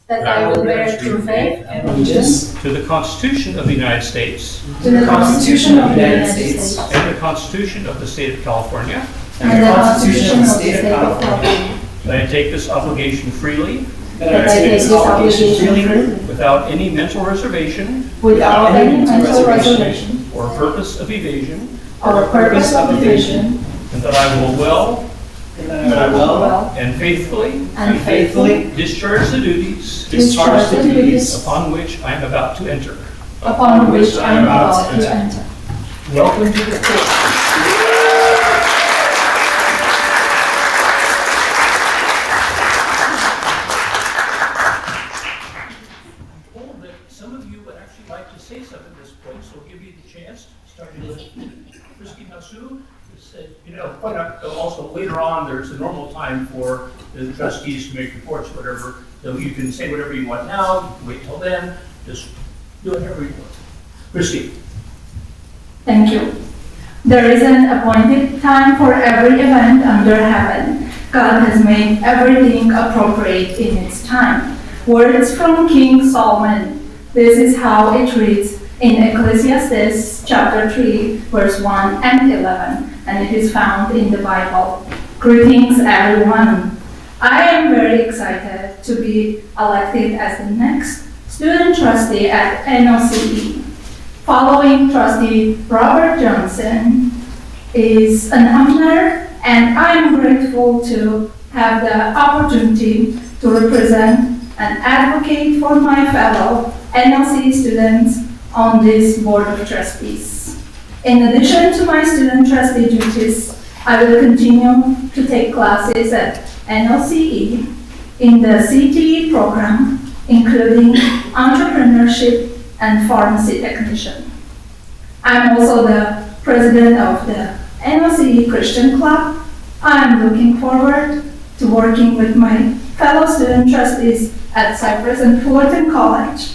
that I will bear true faith and allegiance to the Constitution of the United States to the Constitution of the United States and the Constitution of the State of California, and the Constitution of the State of California, that I take this obligation freely that I take this obligation freely without any mental reservation without any mental reservation or purpose of evasion, or purpose of evasion, and that I will well and faithfully discharge the duties upon which I am about to enter. upon which I am about to enter. Welcome to the court. Some of you would actually like to say something at this point, so we'll give you the chance, starting with Christy Masu. Said, also later on, there's a normal time for the trustees to make reports, whatever. So you can say whatever you want now, you can wait till then, just do whatever you want. Christy. Thank you. There is an appointed time for every event under heaven. God has made everything appropriate in its time. Words from King Solomon. This is how it reads in Ecclesiastes chapter 3, verse 1 and 11, and it is found in the Bible. Greetings, everyone. I am very excited to be elected as the next student trustee at NOCCCD. Following trustee Robert Johnson is an honor, and I am grateful to have the opportunity to represent and advocate for my fellow NOCCCD students on this board of trustees. In addition to my student trustee duties, I will continue to take classes at NOCCCD in the CTE program, including entrepreneurship and pharmacy technician. I'm also the president of the NOCCCD Christian Club. I'm looking forward to working with my fellow student trustees at Cypress and Fullerton College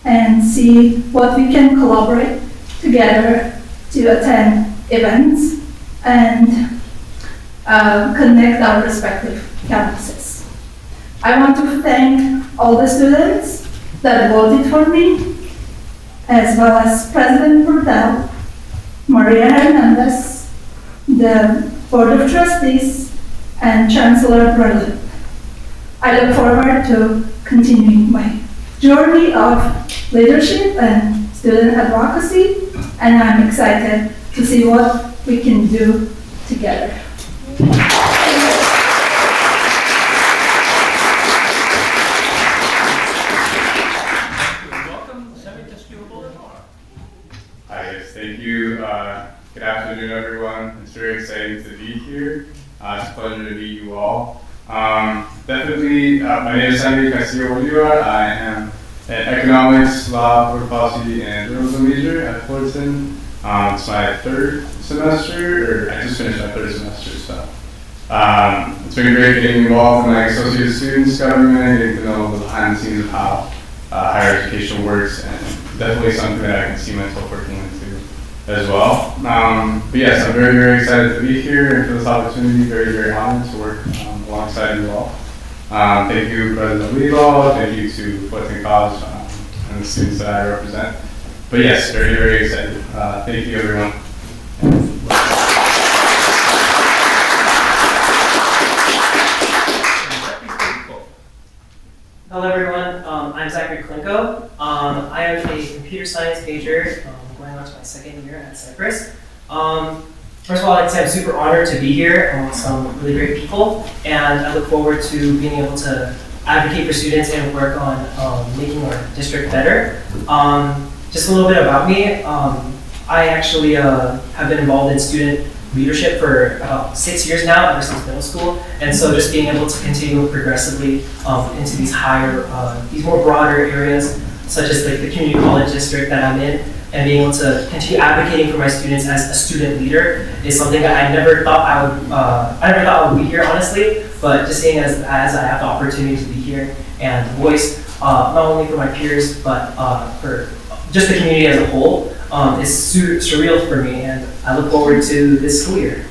and see what we can collaborate together to attend events and connect our respective campuses. I want to thank all the students that voted for me, as well as President Burdell, Maria Hernandez, the Board of Trustees, and Chancellor Berlin. I look forward to continuing my journey of leadership and student advocacy, and I'm excited to see what we can do together. Welcome, Senator Stewart. Hi, yes, thank you. Good afternoon, everyone. It's very exciting to be here. It's a pleasure to meet you all. Definitely, my name is Henry Castillo-Bolivar. I am an economics, law, public policy, and journalism major at Fullerton. It's my third semester, or I just finished my third semester, so. It's been great getting involved in like associate students government, getting to know the behind the scenes of how higher education works, and definitely something that I can see myself working into as well. But yes, I'm very, very excited to be here and for this opportunity. Very, very honored to work alongside you all. Thank you, President Weedlaw. Thank you to Fullerton College and the students that I represent. But yes, very, very excited. Thank you, everyone. Hello, everyone. I'm Zachary Klinko. I am a computer science major, going on to my second year at Cypress. First of all, I'd say I'm super honored to be here among some really great people, and I look forward to being able to advocate for students and work on making our district better. Just a little bit about me. I actually have been involved in student leadership for about 6 years now, ever since middle school, and so just being able to continue progressively into these higher, these more broader areas, such as like the community college district that I'm in, and being able to continue advocating for my students as a student leader is something that I never thought I would be here, honestly. But just seeing as I have the opportunity to be here and voice not only for my peers but for just the community as a whole is surreal for me, and I look forward to this school year.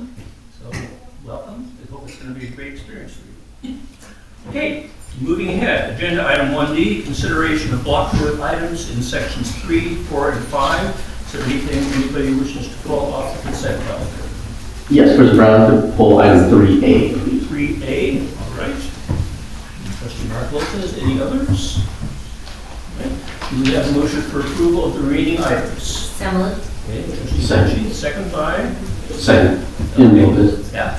awesome. So, welcome. I hope it's going to be a great experience for you. Okay, moving ahead. Agenda item 1D, consideration of block vote items in sections 3, 4, and 5. Is there anything anybody wishes to pull off the consent calendar? Yes, President Brown, to pull item 3A, please. 3A, all right. Trustee Mark Lopez, any others? All right. Do we have a motion for approval of the remaining items? So moved. Okay, Trustee Second. Sanchi, second by? Second. In Lopez. Yeah,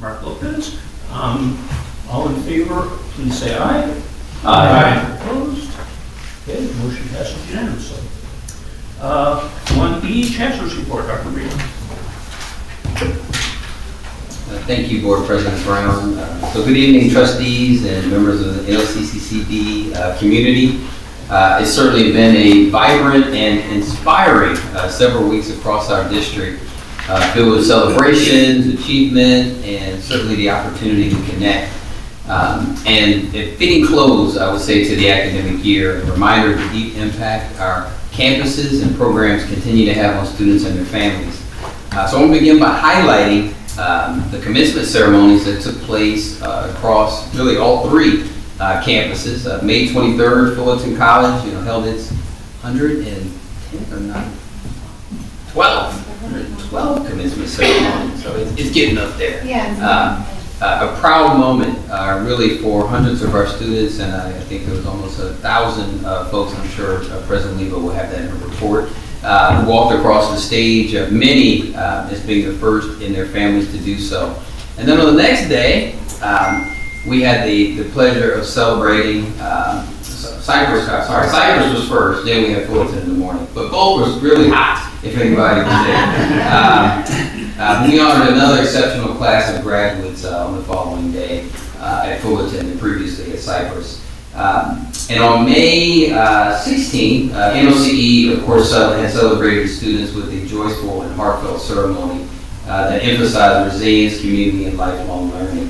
Mark Lopez. All in favor, please say aye. Aye. Opposed? Okay, the motion passes unanimously. 1E, Chancellor's Report, Dr. Reed. Thank you, Board President Brown. So good evening, trustees and members of the NOCCCD community. It's certainly been a vibrant and inspiring several weeks across our district, filled with celebrations, achievement, and certainly the opportunity to connect. And a fitting close, I would say, to the academic year, a reminder of the deep impact our campuses and programs continue to have on students and their families. So I want to begin by highlighting the commencement ceremonies that took place across really all three campuses. May 23rd, Fullerton College, held its 110th or not? 112 commencement ceremony. So it's getting up there. Yeah. A proud moment, really, for hundreds of our students, and I think there was almost 1,000 folks. I'm sure President Leva will have that in her report. Who walked across the stage, many as being the first in their families to do so. And then on the next day, we had the pleasure of celebrating Cypress. Cypress was first, then we had Fullerton in the morning. But both was really hot, if anybody was there. We honored another exceptional class of graduates on the following day at Fullerton and previously at Cypress. And on May 16th, NOCCCD, of course, had celebrated students with a joyful and heartfelt ceremony that emphasized resilience, community, and lifelong learning.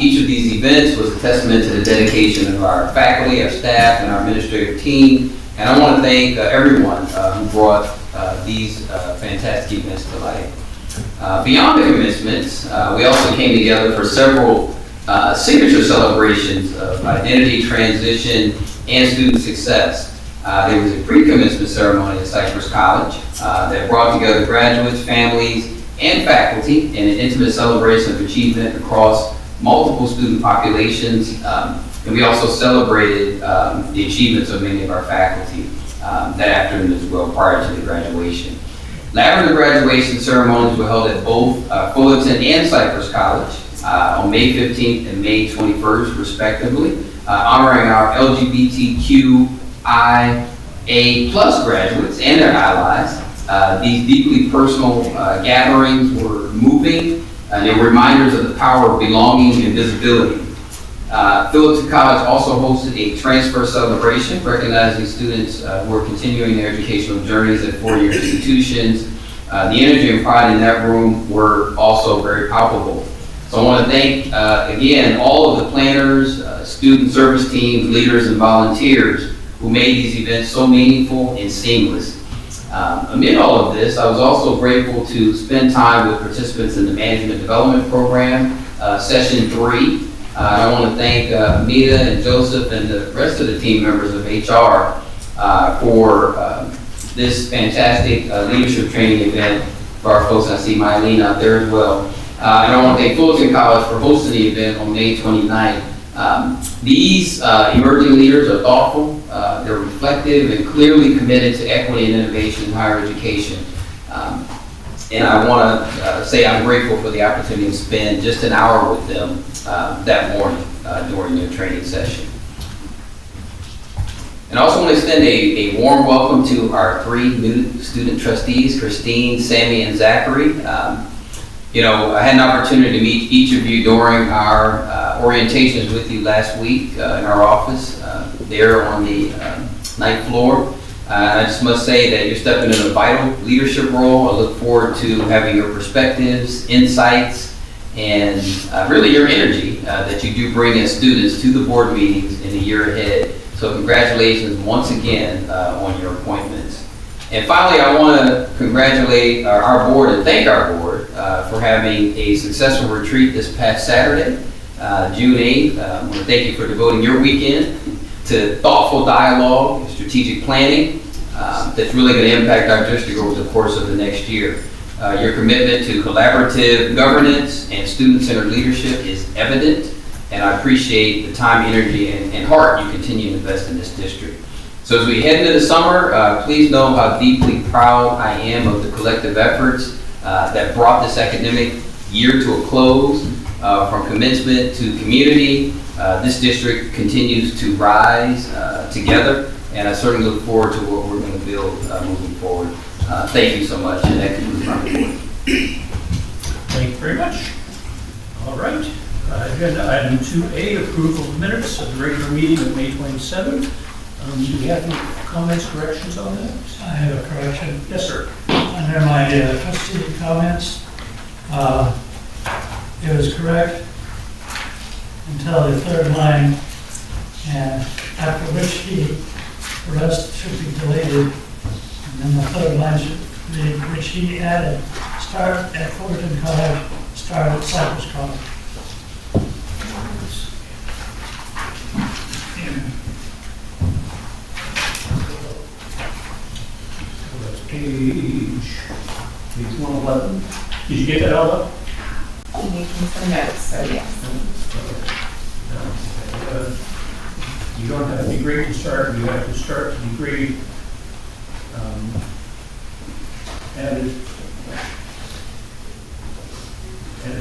Each of these events was a testament to the dedication of our faculty, our staff, and our administrative team. And I want to thank everyone who brought these fantastic events to life. Beyond the commencements, we also came together for several signature celebrations of identity transition and student success. There was a pre-commencement ceremony at Cypress College that brought together graduates, families, and faculty in an intimate celebration of achievement across multiple student populations. And we also celebrated the achievements of many of our faculty that afternoon as well prior to the graduation. Latter graduation ceremonies were held at both Fullerton and Cypress College on May 15th and May 21st, respectively, honoring our LGBTQIA+ graduates and their allies. These deeply personal gatherings were moving, and they were reminders of the power of belonging and visibility. Fullerton College also hosted a transfer celebration, recognizing students who are continuing their educational journeys at four-year institutions. The energy and pride in that room were also very palpable. So I want to thank, again, all of the planners, student service teams, leaders, and volunteers who made these events so meaningful and seamless. Amid all of this, I was also grateful to spend time with participants in the Management Development Program, Session 3. I want to thank Mita and Joseph and the rest of the team members of HR for this fantastic leadership training event for our folks. I see Mylene out there as well. And I want to thank Fullerton College for hosting the event on May 29th. These emerging leaders are thoughtful, they're reflective, and clearly committed to equity and innovation in higher education. And I want to say I'm grateful for the opportunity to spend just an hour with them that morning during their training session. And I also want to extend a warm welcome to our three new student trustees, Christine, Sammy, and Zachary. I had an opportunity to meet each of you during our orientations with you last week in our office there on the ninth floor. I just must say that you're stepping in a vital leadership role. I look forward to having your perspectives, insights, and really your energy that you do bring as students to the board meetings in the year ahead. So congratulations once again on your appointments. And finally, I want to congratulate our board and thank our board for having a successful retreat this past Saturday, June 8th. I want to thank you for devoting your weekend to thoughtful dialogue and strategic planning that's really going to impact our district over the course of the next year. Your commitment to collaborative governance and student-centered leadership is evident, and I appreciate the time, energy, and heart you continue to invest in this district. So as we head into the summer, please know how deeply proud I am of the collective efforts that brought this academic year to a close. From commencement to community, this district continues to rise together, and I certainly look forward to what we're going to build moving forward. Thank you so much, and that concludes my report. Thank you very much. All right. Agenda item 2A, approval of minutes of the regular meeting of May 27th. Do you have any comments, corrections on that? I have a correction. Yes, sir. Under my trustee comments, it was correct until the third line, and after which the rest should be deleted. And then the third line should read, which he added, start at Fullerton College, start at Cypress College. Page 111. Did you get that all up? Making some notes, so yes. You don't have a degree to start, you have to start the degree added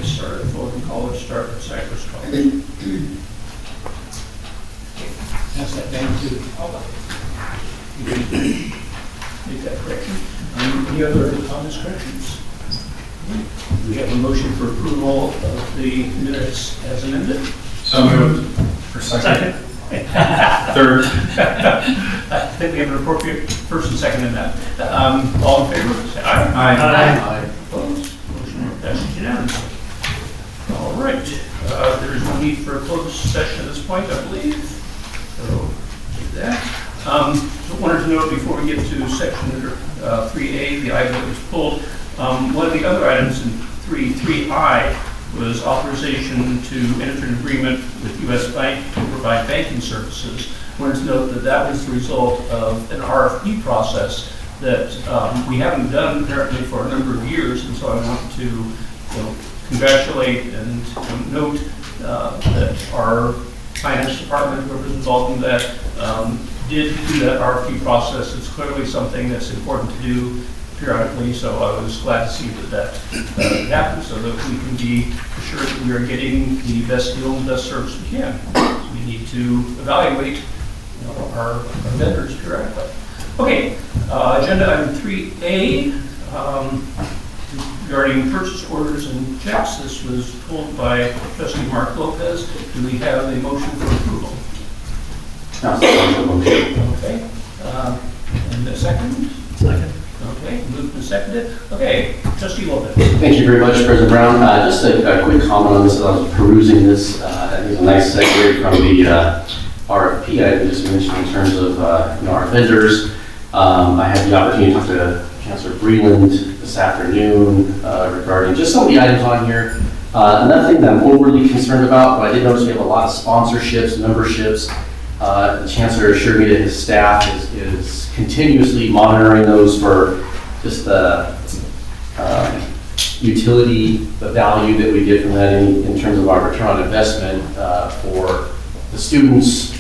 start at Fulton College, start at Cypress College. Pass that down to make that correction. Any other comments, corrections? We have a motion for approval of the minutes as amended. So moved. For second. Third. I think we have an appropriate first and second in that. All in favor, say aye. Aye. Opposed? Motion passes unanimously. All right. There is no need for a closed session at this point, I believe. So, do that. So wanted to note before we get to section 3A, the item that was pulled, one of the other items in 3I was authorization to enter an agreement with U.S. Bank to provide banking services. Wanted to note that that was the result of an RFP process that we haven't done apparently for a number of years, and so I want to congratulate and note that our finance department, whoever's involved in that, did do that RFP process. It's clearly something that's important to do periodically, so I was glad to see that happened so that we can be assured that we are getting the best deal and best service we can. So we need to evaluate our vendors periodically. Okay, agenda item 3A, regarding purchase orders and checks. This was pulled by Trustee Mark Lopez. Do we have a motion for approval? Okay, and a second? Second. Okay, moved and seconded. Okay, Trustee Lopez. Thank you very much, President Brown. Just a quick comment on this. As I was perusing this, I think it's a nice segue from the RFP I just mentioned in terms of our vendors. I had the opportunity to talk to Chancellor Breland this afternoon regarding just some of the items on here. Nothing that I'm overly concerned about, but I did notice we have a lot of sponsorships, memberships. The Chancellor assured me that his staff is continuously monitoring those for just the utility, the value that we get from that in terms of our return on investment for the students,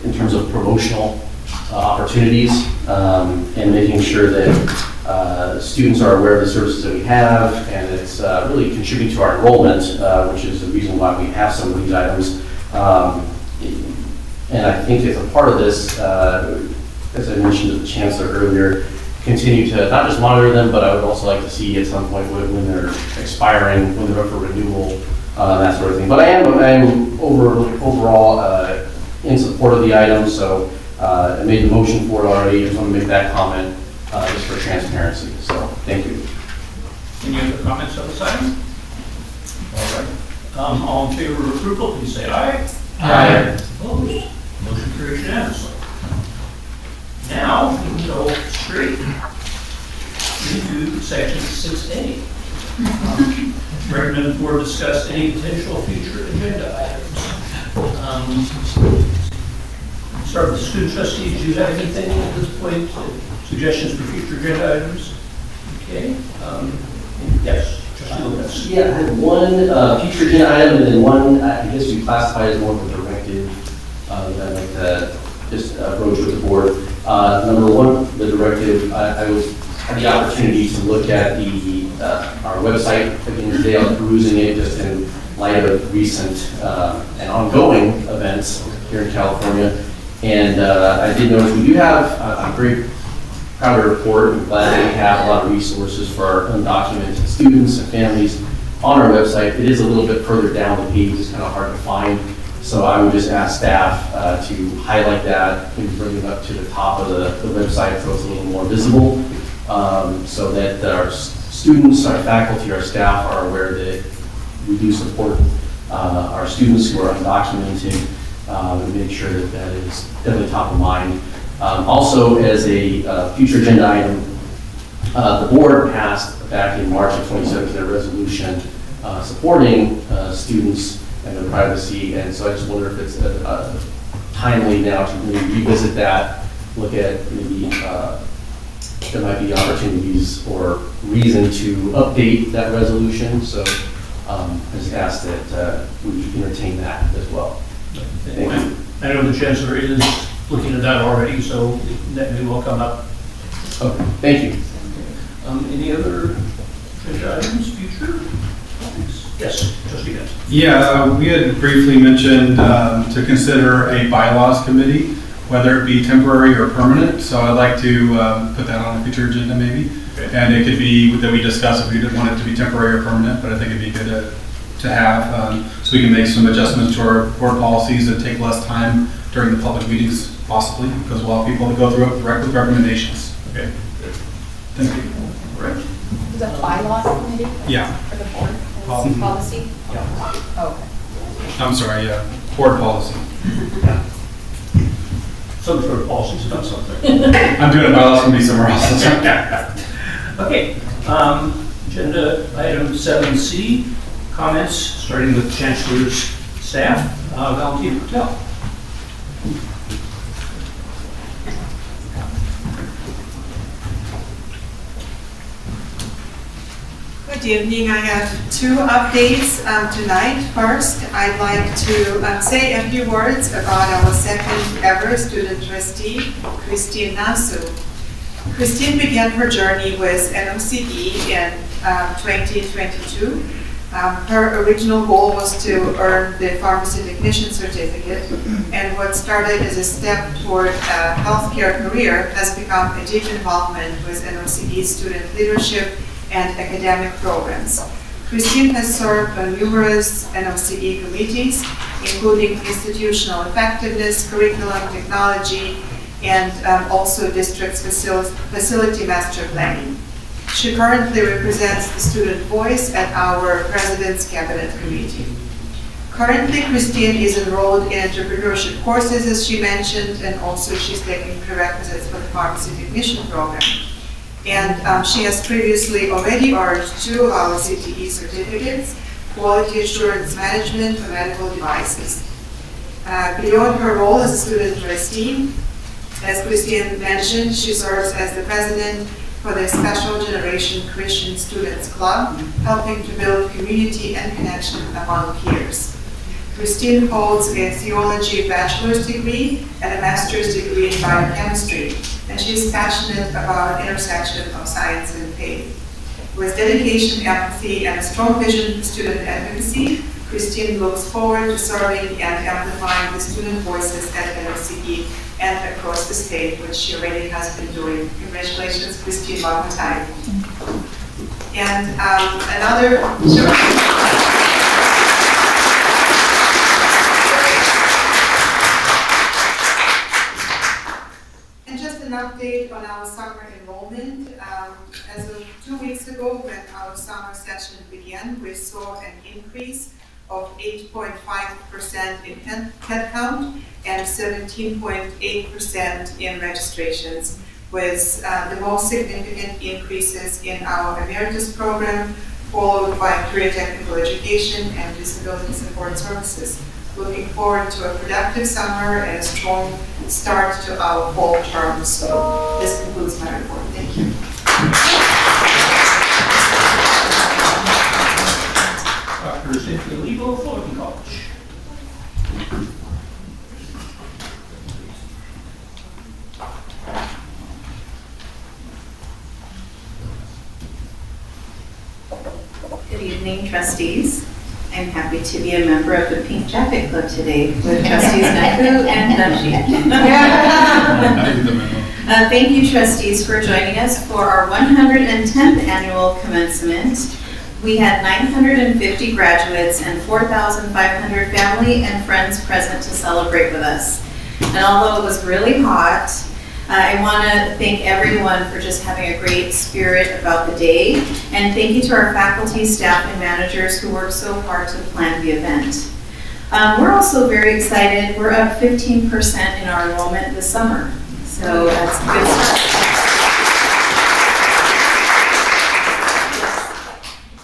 in terms of promotional opportunities, and making sure that students are aware of the services that we have, and it's really contributing to our enrollment, which is the reason why we have some of these items. And I think as a part of this, as I mentioned to the Chancellor earlier, continue to not just monitor them, but I would also like to see at some point when they're expiring, when they're up for renewal, that sort of thing. But I am overall in support of the item, so I made the motion for it already. I just want to make that comment just for transparency. So thank you. Any other comments on this item? All right. All in favor of approval, please say aye. Aye. Opposed? Motion carries unanimously. Now, we can go straight into section 6A. Recommend the board discuss any potential future agenda items. Start with the student trustees. Do you have anything at this point? Suggestions for future agenda items? Okay. Yes, trustee Lopez. Yeah, I had one future agenda item and then one, I guess we classify as more of a directive that I'd like to just broach with the board. Number one, the directive, I had the opportunity to look at our website again today. I was perusing it just in light of recent and ongoing events here in California. And I did notice we do have, I'm very proud to report and glad that we have a lot of resources for our undocumented students and families on our website. It is a little bit further down the page, it's kind of hard to find. So I would just ask staff to highlight that and bring it up to the top of the website so it's a little more visible, so that our students, our faculty, our staff are aware that we do support our students who are undocumented, and make sure that that is definitely top of mind. Also, as a future agenda item, the board passed back in March of 2017 a resolution supporting students and their privacy, and so I just wonder if it's timely now to really revisit that, look at maybe there might be opportunities or reason to update that resolution. So I just ask that we entertain that as well. Thank you. I know the chancellor is looking at that already, so that may well come up. Okay, thank you. Any other agenda items, future? Yes, trustee Benson. Yeah, we had briefly mentioned to consider a bylaws committee, whether it be temporary or permanent. So I'd like to put that on a future agenda maybe. Okay. And it could be that we discuss if we didn't want it to be temporary or permanent, but I think it'd be good to have so we can make some adjustments to our board policies and take less time during the public meetings possibly, because we'll have people to go through it with recommendations. Okay, good. Thank you. All right. Is that bylaws committee? Yeah. For the board? Policy? Oh, okay. I'm sorry, yeah, board policy. Some sort of policies about something. I'm doing a bylaws committee somewhere else. Okay, agenda item 7C, comments, starting with Chancellor's staff. Valentina Patel. Good evening. I have two updates tonight. First, I'd like to say a few words about our second ever student trustee, Christine Nasu. Christine began her journey with NOCCCD in 2022. Her original goal was to earn the pharmacy technician certificate, and what started as a step toward a healthcare career has become a deep involvement with NOCCCD student leadership and academic programs. Christine has served on numerous NOCCCD committees, including institutional effectiveness, curriculum, technology, and also district's facility master planning. She currently represents the student voice at our President's Cabinet Committee. Currently, Christine is enrolled in entrepreneurship courses, as she mentioned, and also she's taking prerequisites for the pharmacy technician program. And she has previously already earned 2 of our CTE certificates, Quality Assurance Management for Medical Devices. Beyond her role as a student trustee, as Christine mentioned, she serves as the president for the Special Generation Christian Students Club, helping to build community and connection among peers. Christine holds a theology bachelor's degree and a master's degree in biochemistry, and she is passionate about intersection of science and faith. With dedication, empathy, and a strong vision for student advocacy, Christine looks forward to serving and amplifying the student voices at NOCCCD and across the state, which she already has been doing. Congratulations, Christine, one more time. And just an update on our summer enrollment. As of 2 weeks ago, when our summer session began, we saw an increase of 8.5% in headcount and 17.8% in registrations. with the most significant increases in our emeritus program, followed by career technical education and disability support services. Looking forward to a productive summer and a strong start to our fall term. So this concludes my report. Thank you. Dr. Cynthia Legal, Fullerton College. Good evening, trustees. I'm happy to be a member of the Pink Jacket Club today with trustees Naku and Dungshi. Thank you, trustees, for joining us for our 110th annual commencement. We had 950 graduates and 4,500 family and friends present to celebrate with us. And although it was really hot, I want to thank everyone for just having a great spirit about the day. And thank you to our faculty, staff, and managers who worked so hard to plan the event. We're also very excited. We're up 15% in our enrollment this summer. So that's a good start.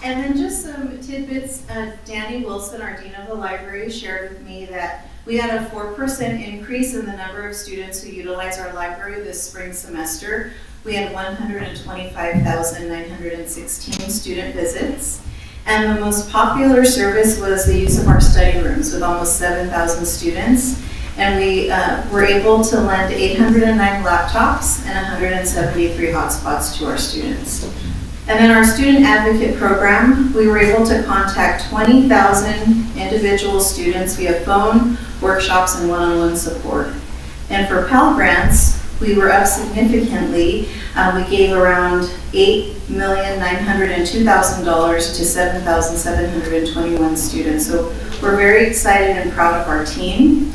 And then just some tidbits. Danny Wilson, our Dean of the Library, shared with me that we had a 4% increase in the number of students who utilize our library this spring semester. We had 125,916 student visits. And the most popular service was the use of our study rooms with almost 7,000 students. And we were able to lend 809 laptops and 173 hotspots to our students. And in our student advocate program, we were able to contact 20,000 individual students via phone, workshops, and one-on-one support. And for Pell Grants, we were up significantly. We gave around $8,902,000 to 7,721 students. So we're very excited and proud of our team.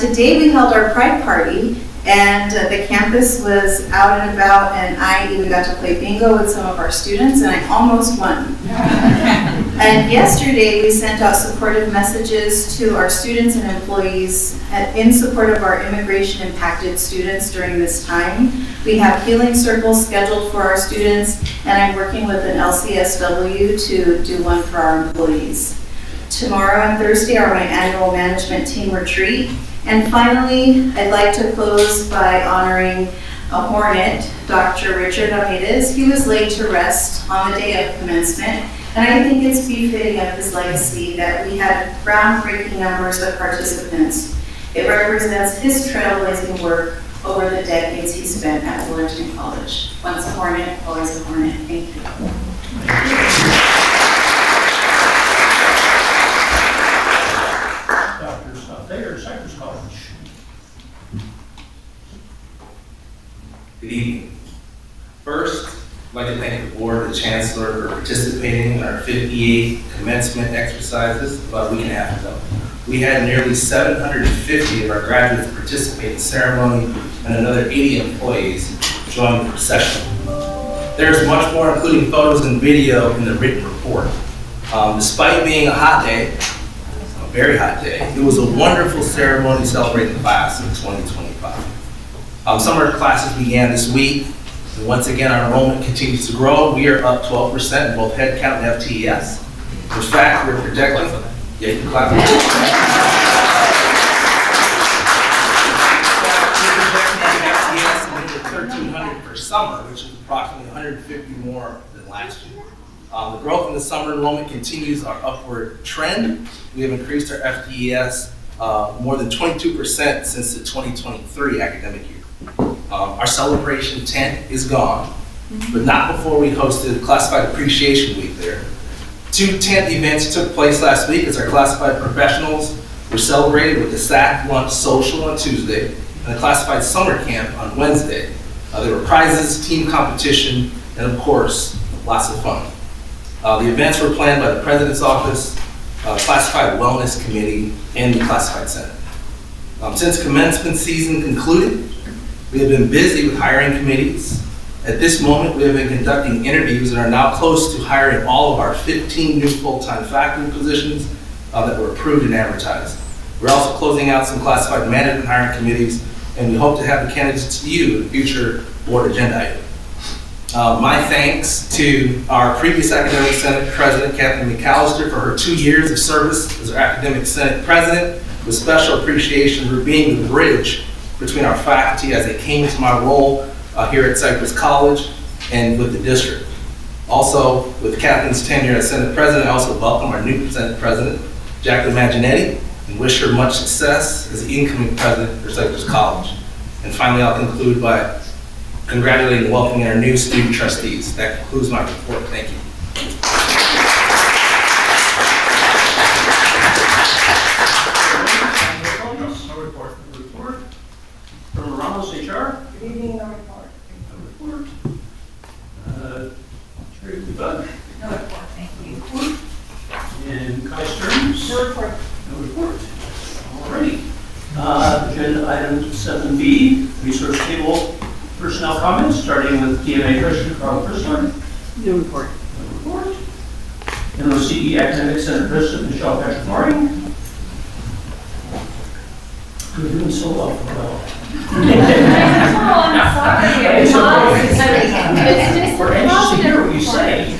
Today we held our Pride Party, and the campus was out and about, and I even got to play bingo with some of our students, and I almost won. And yesterday we sent out supportive messages to our students and employees in support of our immigration impacted students during this time. We have healing circles scheduled for our students, and I'm working with an LCSW to do one for our employees. Tomorrow and Thursday are my annual management team retreat. And finally, I'd like to close by honoring a Hornet, Dr. Richard Ramirez. He was laid to rest on the day of commencement, and I think it's befitting of his legacy that we had groundbreaking numbers of participants. It represents his trailblazing work over the decades he spent at Fullerton College. Once a Hornet, always a Hornet. Thank you. Cypress College. Good evening. First, I'd like to thank the board and the chancellor for participating in our 58th commencement exercises about a week and a half ago. We had nearly 750 of our graduates participate in the ceremony and another 80 employees join the procession. There's much more, including photos and video, in the written report. Despite being a hot day, very hot day. It was a wonderful ceremony celebrating the class of 2025. Summer classes began this week, and once again our enrollment continues to grow. We are up 12% in both headcount and FTES. In fact, we're projecting, yeah, you can clap. We're projecting FTES to 1,300 for summer, which is approximately 150 more than last year. The growth in the summer enrollment continues our upward trend. We have increased our FTES more than 22% since the 2023 academic year. Our celebration tent is gone, but not before we hosted Classified Appreciation Week there. 2 tent events took place last week as our classified professionals were celebrated with the SAC Lunch Social on Tuesday and the Classified Summer Camp on Wednesday. There were prizes, team competition, and of course, lots of fun. The events were planned by the President's Office, Classified Wellness Committee, and the Classified Center. Since commencement season concluded, we have been busy with hiring committees. At this moment, we have been conducting interviews and are now close to hiring all of our 15 new full-time faculty positions that were approved and advertised. We're also closing out some classified management hiring committees, and we hope to have the candidates to you in future board agenda item. My thanks to our previous Academic Senate President, Kathleen McAllister, for her 2 years of service as our Academic Senate President, with special appreciation for being the bridge between our faculty as they came into my role here at Cypress College and with the district. Also, with Kathleen's tenure as Senate President, I also welcome our new Senate President, Jacqueline Maginetti, and wish her much success as the incoming President for Cypress College. And finally, I'll conclude by congratulating and welcoming our new student trustees. That concludes my report. Thank you. No report. No report. From Ramos, HR. Good evening, no report. No report. Terry Bud. No report, thank you. And Kai Stearns. No report. No report. Alrighty. Agenda item 7B, resource table personnel comments, starting with DMA President Carl Prisler. No report. No report. NOCCD Academic Senate President Michelle Patrick Martin. You're doing so well for well. Oh, I'm sorry. It's I'm okay. just We're anxious to hear what you say.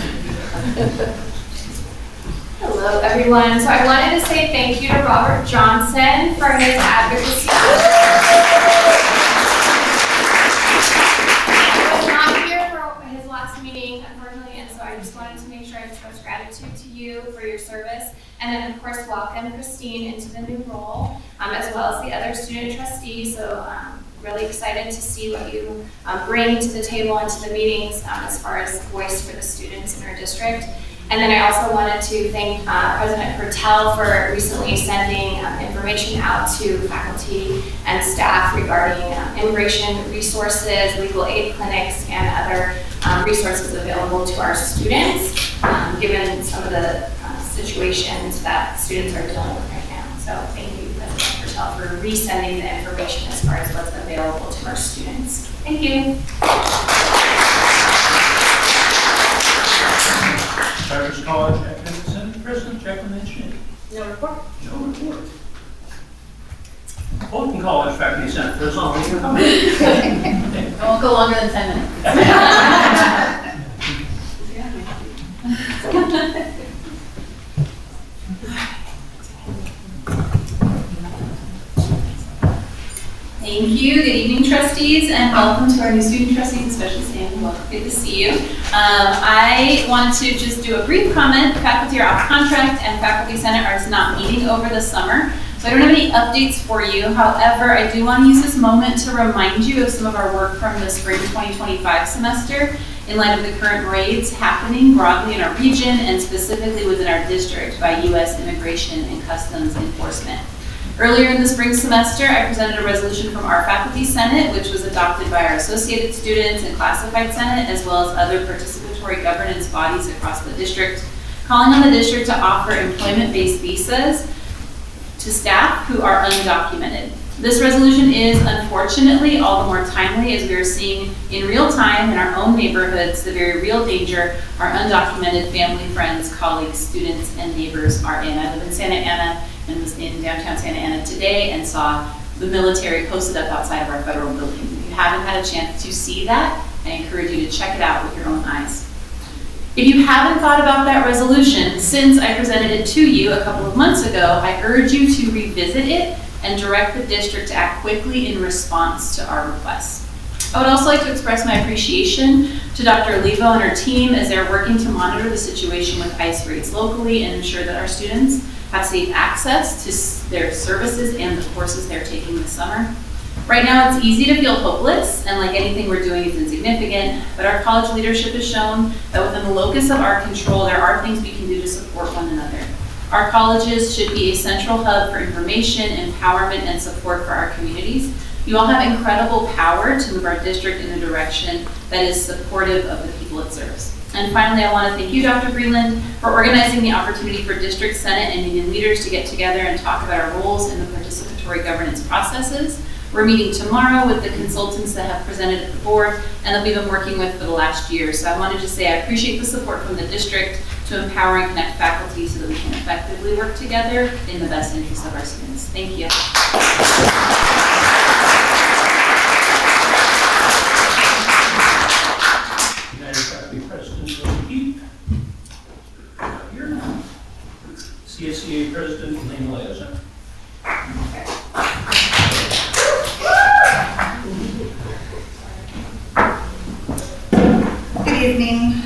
Hello, everyone. So I wanted to say thank you to Robert Johnson for his advocacy. He was not here for his last meeting, unfortunately, and so I just wanted to make sure I express gratitude to you for your service. And then, of course, welcome Christine into the new role, as well as the other student trustees. So really excited to see what you bring to the table and to the meetings as far as voice for the students in our district. And then I also wanted to thank President Hertel for recently sending information out to faculty and staff regarding immigration resources, legal aid clinics, and other resources available to our students, given some of the situations that students are dealing with right now. So thank you, President Hertel, for resending the information as far as what's available to our students. Thank you. Cypress College Academic Senate President Jacqueline Maginetti. No report. No report. Fulton College Faculty Senate President. It won't go longer than 10 minutes. Thank you. Good evening, trustees, and welcome to our new student trustees, especially Sam. Welcome. Good to see you. I want to just do a brief comment. Faculty are off contract, and Faculty Senate is not meeting over the summer. So I don't have any updates for you. However, I do want to use this moment to remind you of some of our work from the spring 2025 semester in light of the current raids happening broadly in our region and specifically within our district by U.S. Immigration and Customs Enforcement. Earlier in the spring semester, I presented a resolution from our Faculty Senate, which was adopted by our Associated Students and Classified Senate, as well as other participatory governance bodies across the district, calling on the district to offer employment-based visas to staff who are undocumented. This resolution is unfortunately all the more timely as we are seeing in real time in our own neighborhoods the very real danger our undocumented family, friends, colleagues, students, and neighbors are in. I live in Santa Ana and was in downtown Santa Ana today and saw the military posted up outside of our federal building. If you haven't had a chance to see that, I encourage you to check it out with your own eyes. If you haven't thought about that resolution since I presented it to you a couple of months ago, I urge you to revisit it and direct the district to act quickly in response to our requests. I would also like to express my appreciation to Dr. Olivo and her team as they're working to monitor the situation with ICE raids locally and ensure that our students have safe access to their services and the courses they're taking this summer. Right now, it's easy to feel hopeless, and like anything we're doing is insignificant, but our college leadership has shown that within the locus of our control, there are things we can do to support one another. Our colleges should be a central hub for information, empowerment, and support for our communities. You all have incredible power to move our district in a direction that is supportive of the people it serves. And finally, I want to thank you, Dr. Breland, for organizing the opportunity for district, senate, and union leaders to get together and talk about our roles in the participatory governance processes. We're meeting tomorrow with the consultants that have presented at the board and that we've been working with for the last year. So I wanted to say I appreciate the support from the district to empower and connect faculty so that we can effectively work together in the best interest of our students. Thank you. CSCA President Elaine Leosa. Good evening.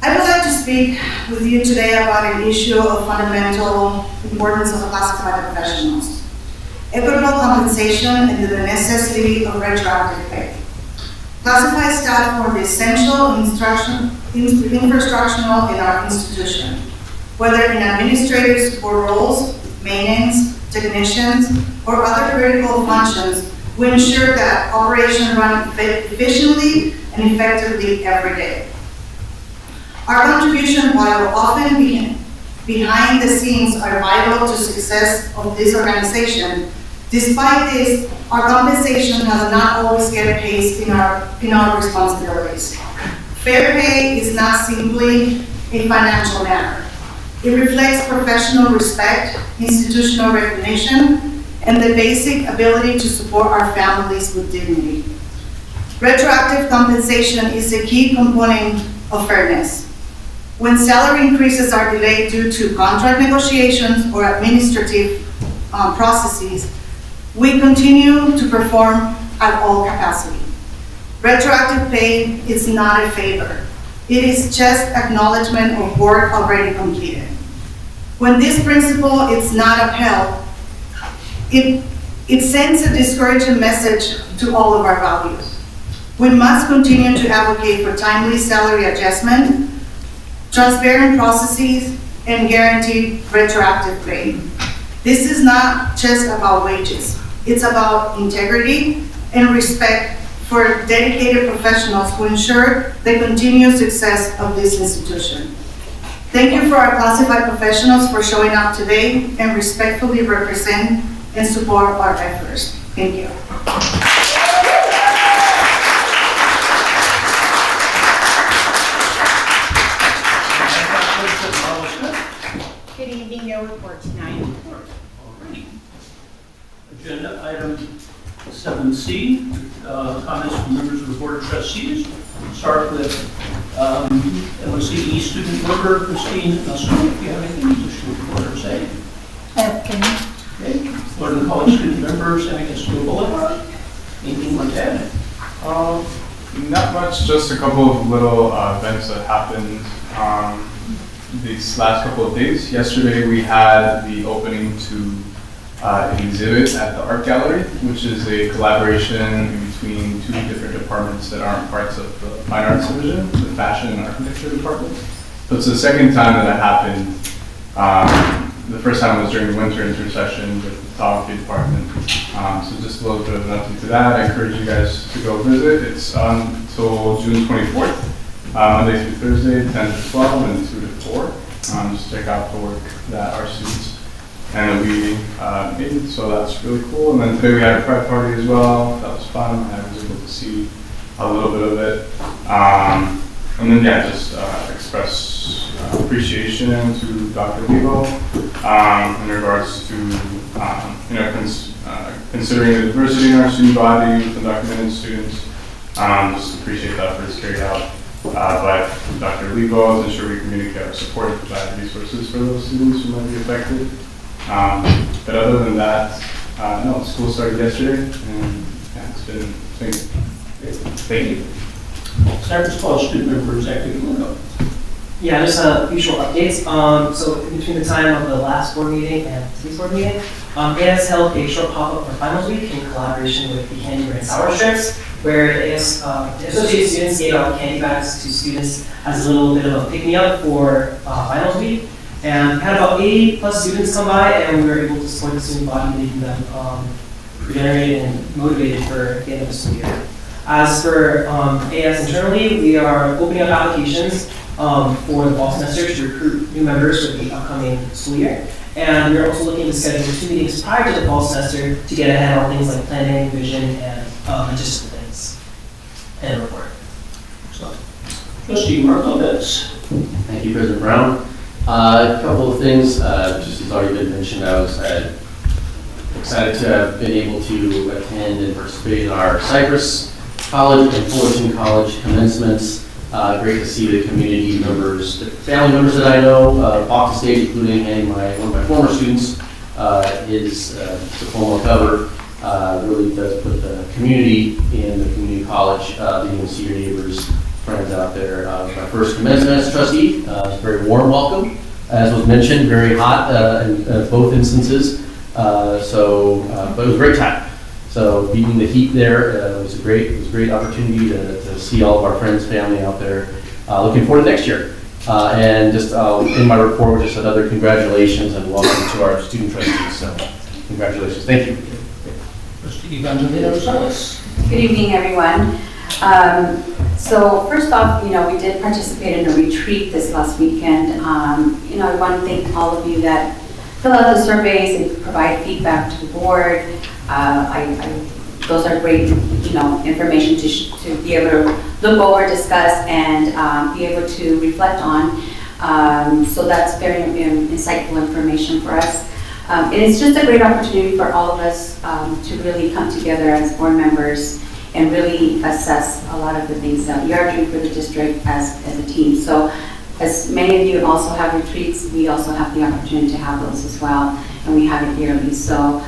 I would like to speak with you today about an issue of fundamental importance of classified professionals: equitable compensation and the necessity of retroactive pay. Classified staff form the essential infrastructural in our institution, whether in administrative support roles, maintenance, technicians, or other critical functions. We ensure that operations run efficiently and effectively every day. Our contribution, while often behind the scenes, are vital to success of this organization. Despite this, our compensation has not always kept pace in our responsibilities. Fair pay is not simply a financial matter. It reflects professional respect, institutional recognition, and the basic ability to support our families with dignity. Retroactive compensation is a key component of fairness. When salary increases are delayed due to contract negotiations or administrative processes, we continue to perform at all capacity. Retroactive pay is not a favor. It is just acknowledgement of work already completed. When this principle is not upheld, it sends a discouraging message to all of our values. We must continue to advocate for timely salary adjustment, transparent processes, and guaranteed retroactive pay. This is not just about wages. It's about integrity and respect for dedicated professionals who ensure the continued success of this institution. Thank you for our classified professionals for showing up today and respectfully represent and support our efforts. Thank you. Good evening, no report tonight. Agenda item 7C, comments from members of the Board of Trustees. Start with NOCCCD student worker Christine Nasu. If you have anything to report or say. Okay. Florida College student members having a school boulevard. Anything you want to add? Not much, just a couple of little events that happened these last couple of days. Yesterday we had the opening to an exhibit at the Art Gallery, which is a collaboration between two different departments that aren't parts of the Fine Arts Division, the Fashion and Architecture Department. So it's the second time that it happened. The first time was during the winter intersession with the photography department. So just a little bit of an update to that. I encourage you guys to go visit. It's until June 24th, Monday through Thursday, 10 to 12 and 2 to 4. Just check out the work that our students and we made, so that's really cool. And then today we had a prep party as well. That was fun. I was able to see a little bit of it. And then yeah, just express appreciation to Dr. Levo in regards to considering the diversity in our student body with undocumented students. Just appreciate the efforts carried out by Dr. Levo to ensure we communicate our support and provide resources for those students who might be affected. But other than that, no, school started yesterday, and yeah, it's been great. Thank you. Cypress College student members active lingo. Yeah, just a few short updates. So in between the time of the last board meeting and today's board meeting, AS held a short pop-up for finals week in collaboration with the Candy Bread Sour Strips, where the associated students gave out candy bags to students as a little bit of a pick-me-up for finals week. And we had about 80 plus students come by, and we were able to support the student body, making them regenerated and motivated for the end of the school year. As for AS internally, we are opening up applications for the fall semester to recruit new members for the upcoming school year. And we're also looking to schedule 2 meetings prior to the fall semester to get ahead on things like planning, vision, and logistical things. And report. So, Trustee Markovitz. Thank you, President Brown. A couple of things, just as already been mentioned, I was excited to have been able to attend and participate in our Cypress College and Fullerton College commencements. Great to see the community members, the family members that I know off the stage, including one of my former students, his diploma cover. Really does put the community in the community college, being able to see your neighbors, friends out there. My first commencement as trustee, was a very warm welcome. As was mentioned, very hot in both instances. But it was a great time. So beating the heat there was a great opportunity to see all of our friends, family out there. Looking forward to next year. And just in my report, just another congratulations and welcome to our student trustees. So congratulations. Thank you. Trustee Evangelina Rosales. Good evening, everyone. So first off, we did participate in a retreat this last weekend. I want to thank all of you that fill out the surveys and provide feedback to the board. Those are great, information to be able to look over, discuss, and be able to reflect on. So that's very insightful information for us. And it's just a great opportunity for all of us to really come together as board members and really assess a lot of the things that we are doing for the district as a team. So as many of you also have retreats, we also have the opportunity to have those as well, and we have it yearly. So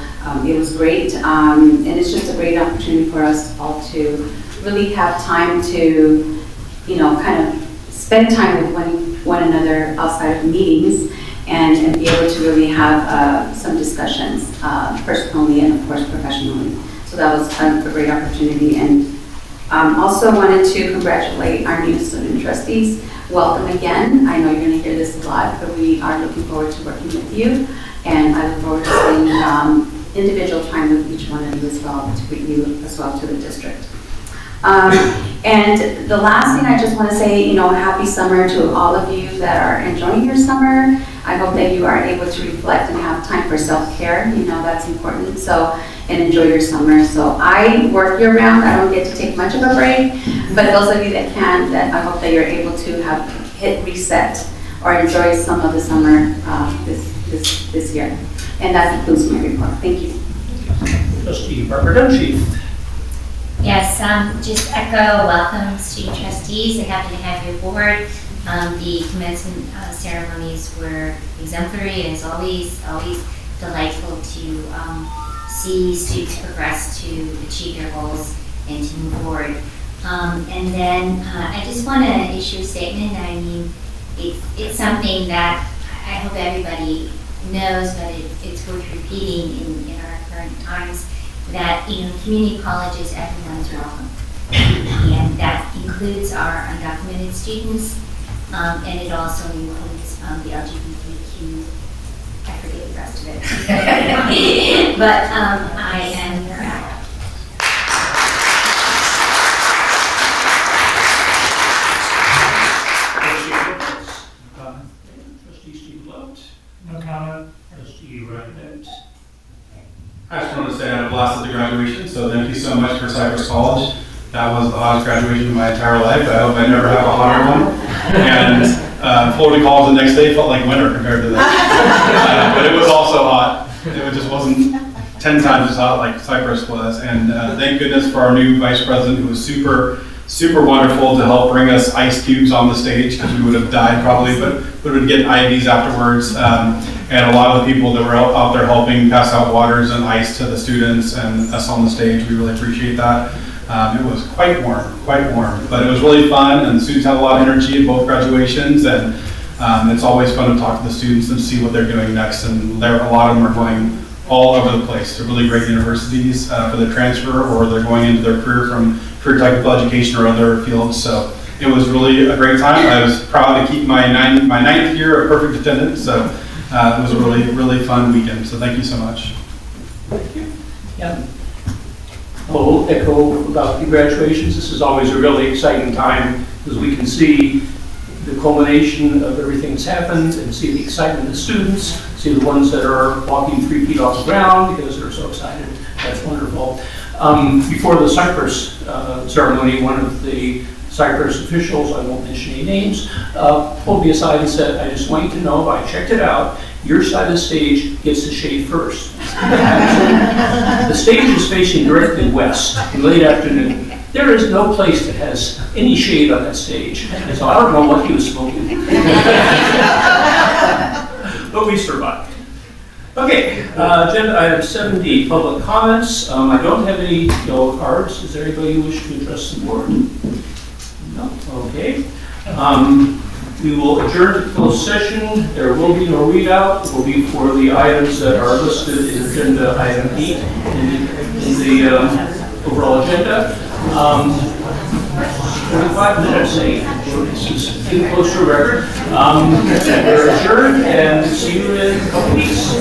it was great, and it's just a great opportunity for us all to really have time to, kind of spend time with one another outside of meetings and be able to really have some discussions personally and of course professionally. So that was a great opportunity, and also wanted to congratulate our new student trustees. Welcome again. I know you're going to hear this a lot, but we are looking forward to working with you, and I look forward to spending individual time with each one of you as well, to greet you as well to the district. And the last thing I just want to say, happy summer to all of you that are enjoying your summer. I hope that you are able to reflect and have time for self-care. That's important. So, and enjoy your summer. So I work year round. I don't get to take much of a break, but those of you that can, that I hope that you're able to have hit reset or enjoy some of the summer this year. And that concludes my report. Thank you. Trustee Barbara Dunshee. Yes, just echo welcome, student trustees. I'm happy to have you aboard. The commencement ceremonies were exemplary, and it's always delightful to see students progress to achieve their goals and to move forward. And then I just want to issue a statement. I mean, it's something that I hope everybody knows, but it's worth repeating in our current times, that community colleges, everyone's welcome, and that includes our undocumented students, and it also includes the LGBTQ. I forget the rest of it, but I am proud. Trustee Steve Love. No comment. Trustee Ryan. I just wanted to say I had a blast at the graduation, so thank you so much for Cypress College. That was the hottest graduation of my entire life. I hope I never have a hotter one. And Florida College the next day felt like winter compared to that. But it was also hot. It just wasn't 10 times as hot like Cypress was. And thank goodness for our new vice president, who was super wonderful to help bring us ice cubes on the stage, because we would have died probably, but we would get IVs afterwards. And a lot of the people that were out there helping pass out waters and ice to the students and us on the stage, we really appreciate that. It was quite warm, but it was really fun, and the students had a lot of energy at both graduations, and it's always fun to talk to the students and see what they're doing next, and a lot of them are going all over the place to really great universities for the transfer, or they're going into their career from career technical education or other fields. So it was really a great time. I was proud to keep my ninth year of perfect attendance, so it was a really fun weekend. So thank you so much. Thank you. Yeah. I'll echo about congratulations. This is always a really exciting time, because we can see the culmination of everything that's happened and see the excitement of the students, see the ones that are walking 3 feet off the ground because they're so excited. That's wonderful. Before the Cypress ceremony, one of the Cypress officials, I won't mention any names, pulled me aside and said, "I just want you to know, I checked it out, your side of the stage gets the shade first." The stage is facing directly west in late afternoon. There is no place that has any shade on that stage, and so I don't know what he was smoking. But we survived. Okay, agenda item 7D, public comments. I don't have any yellow cards. Is there anybody who wishes to address the board? No? Okay. We will adjourn to closed session. There will be no readout. It will be for the items that are listed in agenda item 8 in the overall agenda. 45 minutes, this is getting close to a record. We're adjourned and see you in a couple weeks.